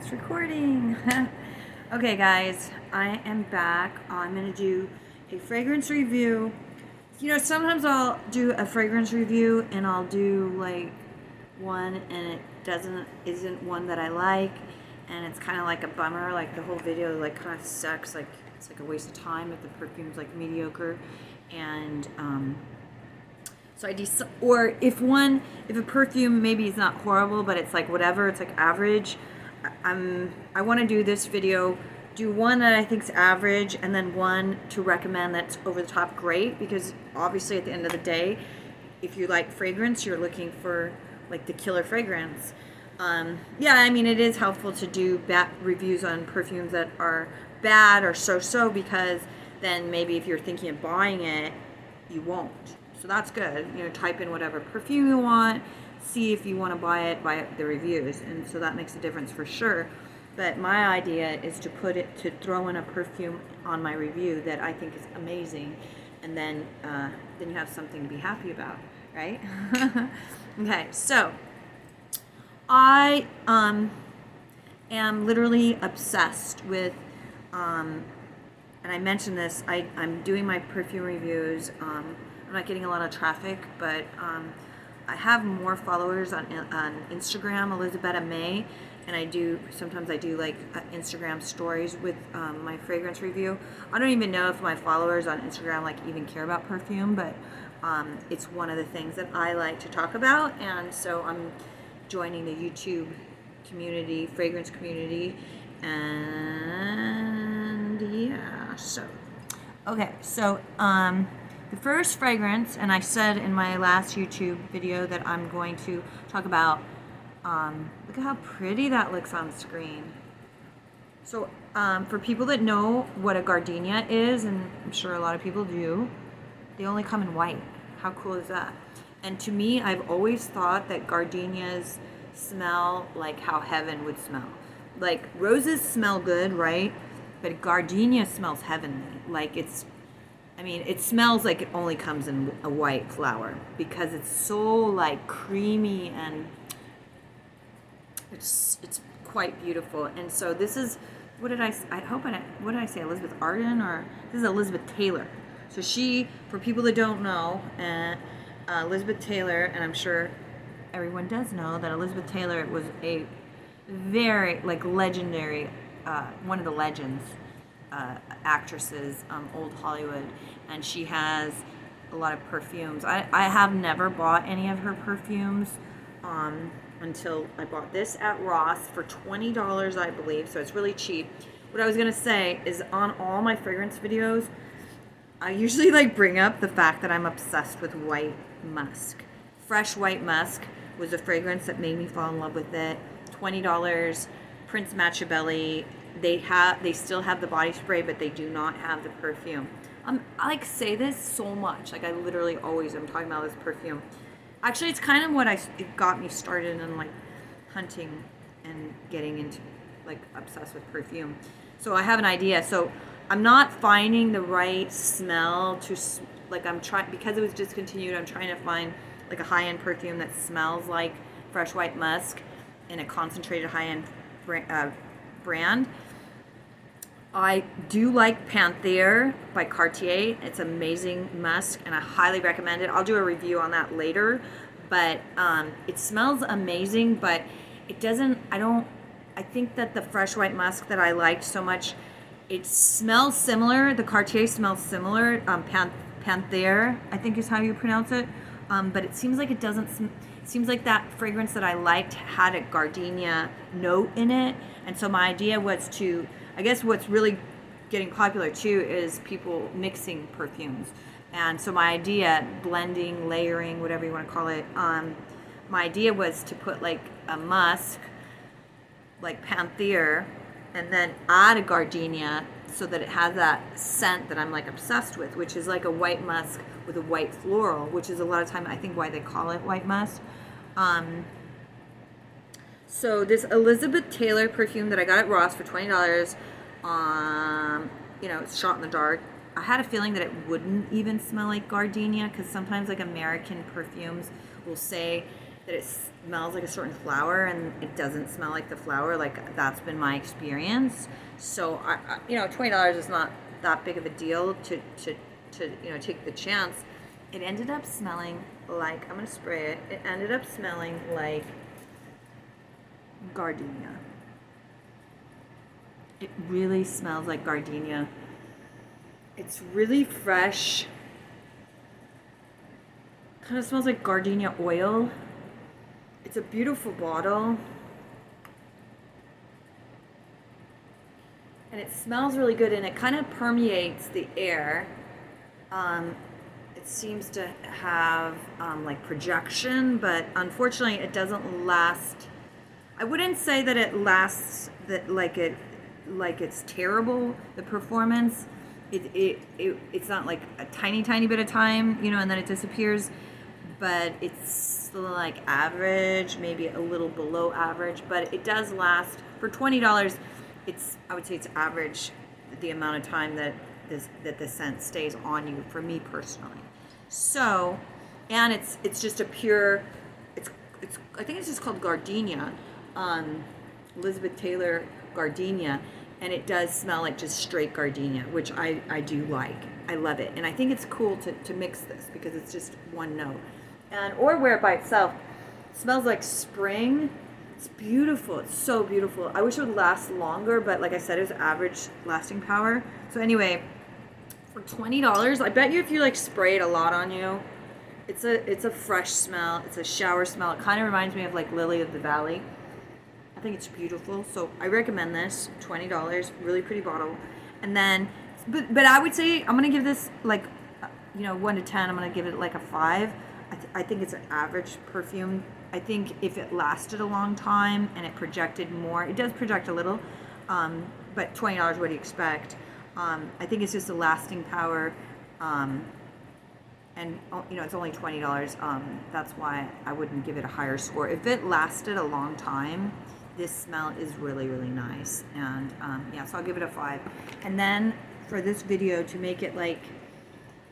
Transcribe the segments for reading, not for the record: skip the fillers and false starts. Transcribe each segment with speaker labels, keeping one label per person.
Speaker 1: It's recording. Okay, guys, I am back. I'm going to do a fragrance review. You know, sometimes I'll do a fragrance review and I'll do like one and it isn't one that I like, and it's kind of like a bummer. Like the whole video like kind of sucks. Like it's like a waste of time if the perfume's like mediocre, and so or if a perfume maybe is not horrible, but it's like whatever, it's like average. I want to do this video, do one that I think is average, and then one to recommend that's over the top great, because obviously at the end of the day, if you like fragrance, you're looking for like the killer fragrance. Yeah, I mean, it is helpful to do bad reviews on perfumes that are bad or so, because then maybe if you're thinking of buying it, you won't. So that's good. You know, type in whatever perfume you want, see if you want to buy it by the reviews, and so that makes a difference for sure. But my idea is to throw in a perfume on my review that I think is amazing, and then you have something to be happy about, right? Okay, so I am literally obsessed with, and I mentioned this, I'm doing my perfume reviews. I'm not getting a lot of traffic, but I have more followers on Instagram, Elizabeth May, and sometimes I do like Instagram stories with my fragrance review. I don't even know if my followers on Instagram like even care about perfume, but it's one of the things that I like to talk about, and so I'm joining the YouTube community, fragrance community, and yeah, so okay, so the first fragrance, and I said in my last YouTube video that I'm going to talk about, look at how pretty that looks on screen. So for people that know what a gardenia is, and I'm sure a lot of people do, they only come in white. How cool is that? And to me, I've always thought that gardenias smell like how heaven would smell. Like roses smell good, right? But gardenia smells heavenly. Like it smells like it only comes in a white flower, because it's so like creamy, and it's quite beautiful. And so this is, what did I say, Elizabeth Arden, or this is Elizabeth Taylor. So for people that don't know, Elizabeth Taylor, and I'm sure everyone does know that Elizabeth Taylor was a very like legendary, one of the legends, actresses, old Hollywood, and she has a lot of perfumes. I have never bought any of her perfumes until I bought this at Ross for $20, I believe, so it's really cheap. What I was gonna say is, on all my fragrance videos, I usually like bring up the fact that I'm obsessed with white musk. Fresh white musk was a fragrance that made me fall in love with it. $20, Prince Machiavelli. They still have the body spray, but they do not have the perfume. I like say this so much. Like I literally always am talking about this perfume. Actually, it's kind of what it got me started in like hunting and getting into like obsessed with perfume. So I have an idea. So I'm not finding the right smell to like, I'm trying, because it was discontinued, I'm trying to find like a high-end perfume that smells like fresh white musk in a concentrated high-end brand. I do like Panther by Cartier. It's amazing musk, and I highly recommend it. I'll do a review on that later, but it smells amazing, but it doesn't, I think that the fresh white musk that I liked so much, it smells similar. The Cartier smells similar. Panther, I think is how you pronounce it. But it seems like it doesn't. It seems like that fragrance that I liked had a gardenia note in it, and so my idea was to. I guess what's really getting popular too is people mixing perfumes, and so my idea, blending, layering, whatever you want to call it. My idea was to put like a musk, like Panther, and then add a gardenia so that it has that scent that I'm like obsessed with, which is like a white musk with a white floral, which is a lot of time I think why they call it white musk. So this Elizabeth Taylor perfume that I got at Ross for $20, it's shot in the dark. I had a feeling that it wouldn't even smell like gardenia, because sometimes like American perfumes will say that it smells like a certain flower and it doesn't smell like the flower. Like that's been my experience. So $20 is not that big of a deal to take the chance. It ended up smelling like, I'm gonna spray it. It ended up smelling like gardenia. It really smells like gardenia. It's really fresh. Kind of smells like gardenia oil. It's a beautiful bottle. And it smells really good and it kind of permeates the air. It seems to have like projection, but unfortunately it doesn't last. I wouldn't say that it lasts like it's terrible, the performance. It's not like a tiny bit of time, and then it disappears, but it's like average, maybe a little below average, but it does last for $20. I would say it's average the amount of time that the scent stays on you for me personally. So, and it's just a pure, I think it's just called Gardenia, Elizabeth Taylor Gardenia, and it does smell like just straight gardenia, which I do like. I love it, and I think it's cool to mix this because it's just one note, or wear it by itself. It smells like spring. It's beautiful. It's so beautiful. I wish it would last longer, but like I said, it's average lasting power. So anyway, for $20, I bet you if you like spray it a lot on you, it's a fresh smell. It's a shower smell. It kind of reminds me of like Lily of the Valley. I think it's beautiful. So I recommend this. $20, really pretty bottle. And then, but I would say I'm gonna give this like, 1 to 10. I'm gonna give it like a 5. I think it's an average perfume. I think if it lasted a long time and it projected more, it does project a little, but $20, what do you expect? I think it's just a lasting power, and it's only $20. That's why I wouldn't give it a higher score. If it lasted a long time, this smell is really, really nice, and so I'll give it a 5. And then for this video, to make it like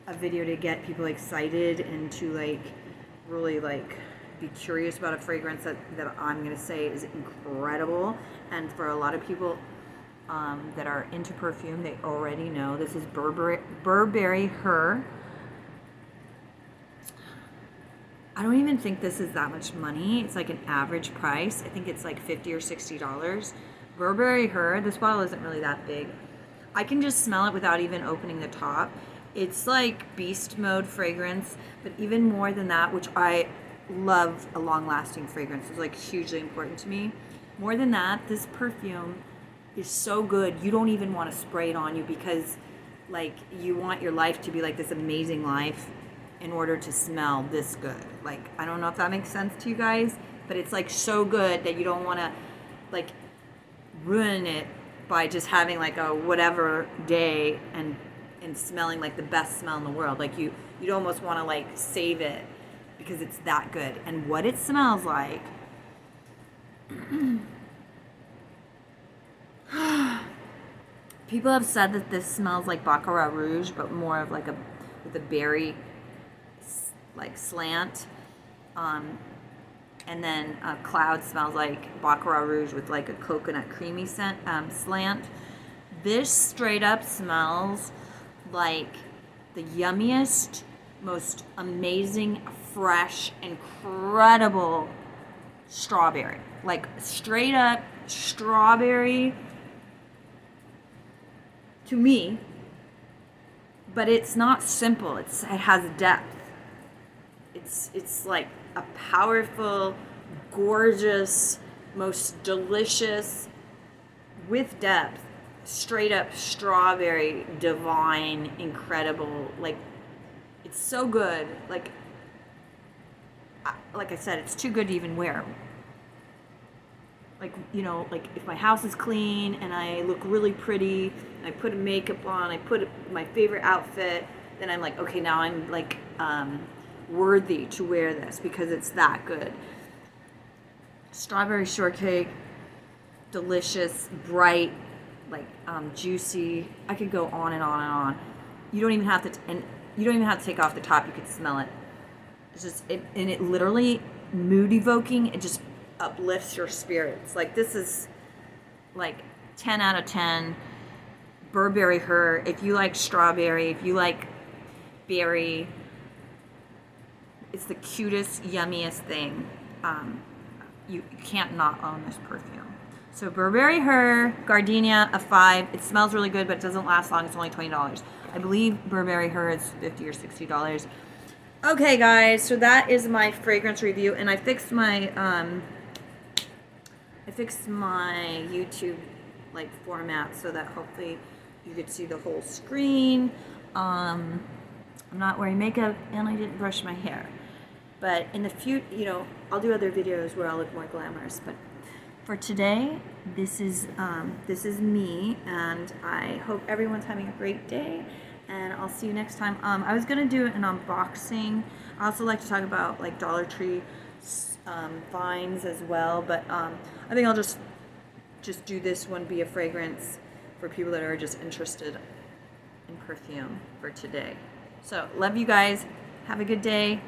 Speaker 1: a video to get people excited and to like really like be curious about a fragrance that I'm gonna say is incredible, and for a lot of people that are into perfume, they already know this is Burberry Her. I don't even think this is that much money. It's like an average price. I think it's like $50 or $60. Burberry Her. This bottle isn't really that big. I can just smell it without even opening the top. It's like beast mode fragrance, but even more than that, which I love a long-lasting fragrance. It's like hugely important to me. More than that, this perfume is so good you don't even want to spray it on you, because like you want your life to be like this amazing life in order to smell this good. Like, I don't know if that makes sense to you guys, but it's like so good that you don't want to like ruin it by just having like a whatever day and smelling like the best smell in the world. Like you'd almost want to like save it because it's that good. And what it smells like, people have said that this smells like Baccarat Rouge, but more of like with a berry like slant. And then Cloud smells like Baccarat Rouge with like a coconut creamy scent, slant. This straight up smells like the yummiest, most amazing, fresh, incredible strawberry. Like straight up strawberry to me, but it's not simple. It has depth. It's like a powerful, gorgeous, most delicious, with depth, straight up strawberry, divine, incredible. Like, it's so good. Like I said, it's too good to even wear. Like, like if my house is clean and I look really pretty and I put makeup on, I put my favorite outfit, then I'm like, okay, now I'm like worthy to wear this because it's that good. Strawberry shortcake, delicious, bright, like juicy. I could go on and on and on. You don't even have to take off the top. You could smell it. It's just and it literally mood evoking. It just uplifts your spirits. Like, this is like 10 out of 10. Burberry Her. If you like strawberry, if you like berry, it's the cutest, yummiest thing. You can't not own this perfume. So Burberry Her, Gardenia, a 5. It smells really good, but it doesn't last long. It's only $20. I believe Burberry Her is $50 or $60. Okay, guys, so that is my fragrance review, and I fixed my YouTube like format so that hopefully you could see the whole screen. I'm not wearing makeup, and I didn't brush my hair. But in the future, you know, I'll do other videos where I'll look more glamorous. But for today, this is me, and I hope everyone's having a great day. And I'll see you next time. I was gonna do an unboxing. I also like to talk about like Dollar Tree finds as well, but I think I'll just do this one, be a fragrance for people that are just interested in perfume for today. So love you guys. Have a good day.